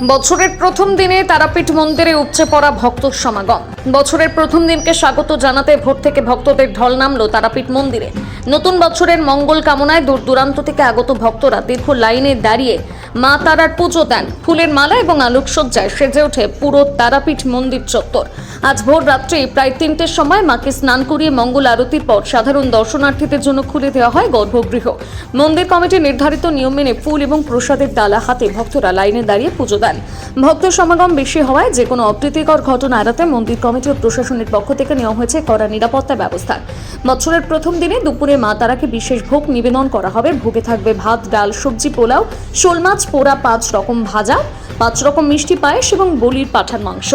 বছরের প্রথম দিনে তারাপীঠ মন্দিরে উপচে পড়া ভক্ত সমাগম। বছরের প্রথম দিনকে স্বাগত জানাতে ভোর থেকে ভক্তদের ঢল নামলো তারাপীঠ মন্দিরে। নতুন বছরের মঙ্গল কামনায় দূর দূরান্ত থেকে আগত ভক্তরা দীর্ঘ লাইনে দাঁড়িয়ে মা তারার পুজো দেন। ফুলের মালা এবং আলোকসজ্জায় সেজে ওঠে পুরো তারাপীঠ মন্দির চত্বর। আজ ভোর রাত্রে প্রায় 3টের সময় মাকে স্নান করিয়ে মঙ্গল আরতির পর সাধারণ দর্শনার্থীদের জন্য খুলে দেওয়া হয় গর্ভগৃহ। মন্দির কমিটি নির্ধারিত নিয়ম মেনে ফুল এবং প্রসাদের ডালা হাতে ভক্তরা লাইনে দাঁড়িয়ে পুজো দেন। ভক্ত সমাগম বেশি হওয়ায় যে কোনো অপ্রীতিকর ঘটনা এড়াতে মন্দির কমিটি ও প্রশাসনের পক্ষ থেকে নেওয়া হয়েছে কড়া নিরাপত্তা ব্যবস্থা। বছরের প্রথম দিনে দুপুরে মা তারাকে বিশেষ ভোগ নিবেদন করা হবে। ভোগে থাকবে ভাত, ডাল, সবজি, পোলাও, শোল মাছ পোড়া, 5 রকম ভাজা, 5 রকম মিষ্টি পায়েস এবং বলির পাঁঠার মাংস।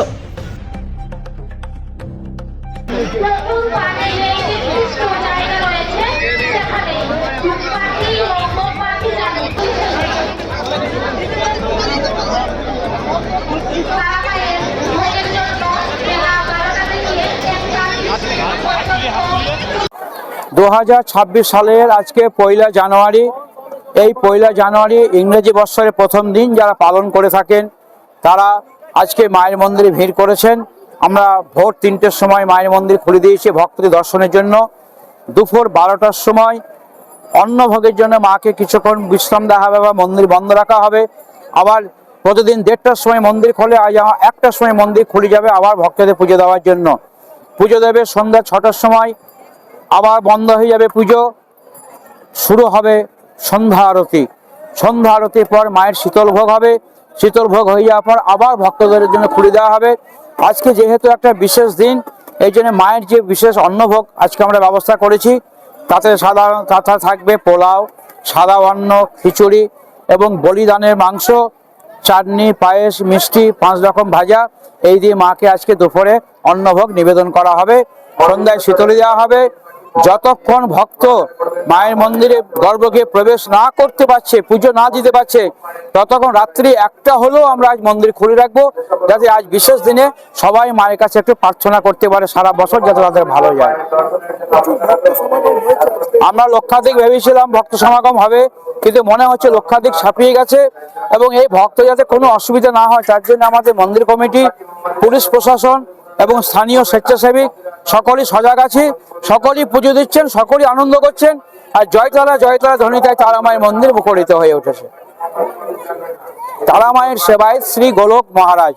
2026 সালের আজকে 1 জানুয়ারি। এই 1 জানুয়ারি ইংরেজি বৎসরের প্রথম দিন যারা পালন করে থাকেন তারা আজকে মায়ের মন্দিরে ভিড় করেছেন। আমরা ভোর 3টের সময় মায়ের মন্দির খুলে দিয়েছি ভক্তদের দর্শনের জন্য। দুপুর 12টার সময় অন্নভোগের জন্য মাকে কিছুক্ষণ বিশ্রাম দেওয়া হবে বা মন্দির বন্ধ রাখা হবে। আবার প্রতিদিন 1:30টার সময় মন্দির খোলে, আজ 1টার সময় মন্দির খুলে যাবে আবার ভক্তদের পুজো দেওয়ার জন্য। পুজো দেবে সন্ধ্যা 6টার সময়, আবার বন্ধ হয়ে যাবে পুজো। শুরু হবে সন্ধ্যা আরতি। সন্ধ্যা আরতির পর মায়ের শীতল ভোগ হবে। শীতল ভোগ হয়ে যাওয়ার পর আবার ভক্তদের জন্য খুলে দেওয়া হবে। আজকে যেহেতু একটা বিশেষ দিন, এই জন্য মায়ের যে বিশেষ অন্নভোগ আজকে আমরা ব্যবস্থা করেছি, তাতে তাতে থাকবে পোলাও, সাদা অন্ন, খিচুড়ি এবং বলিদানের মাংস, চাটনি, পায়েস, মিষ্টি, 5 রকম ভাজা। এই দিয়ে মাকে আজকে দুপুরে অন্নভোগ নিবেদন করা হবে। সন্ধ্যায় শীতলি দেওয়া হবে। যতক্ষণ ভক্ত মায়ের মন্দিরে গর্ভগৃহে প্রবেশ না করতে পারছে, পুজো না দিতে পারছে, ততক্ষণ রাত্রি 1টা হলেও আমরা আজ মন্দির খুলে রাখবো, যাতে আজ বিশেষ দিনে সবাই মায়ের কাছে একটু প্রার্থনা করতে পারে সারা বছর, যাতে তাদের ভালো যায়। আমরা লক্ষাধিক ভেবেছিলাম ভক্ত সমাগম হবে, কিন্তু মনে হচ্ছে লক্ষাধিক ছাপিয়ে গেছে। এবং এই ভক্ত যাতে কোনো অসুবিধা না হয় তার জন্য আমাদের মন্দির কমিটি, পুলিশ প্রশাসন এবং স্থানীয় স্বেচ্ছাসেবী সকলেই সজাগ আছে। সকলেই পুজো দিচ্ছেন, সকলেই আনন্দ করছেন। আর জয়তলা জয়তলা ধ্বনিতায় তারা মায়ের মন্দির মুখরিত হয়ে উঠেছে। তারা মায়ের সেবায় শ্রী গোলক মহারাজ।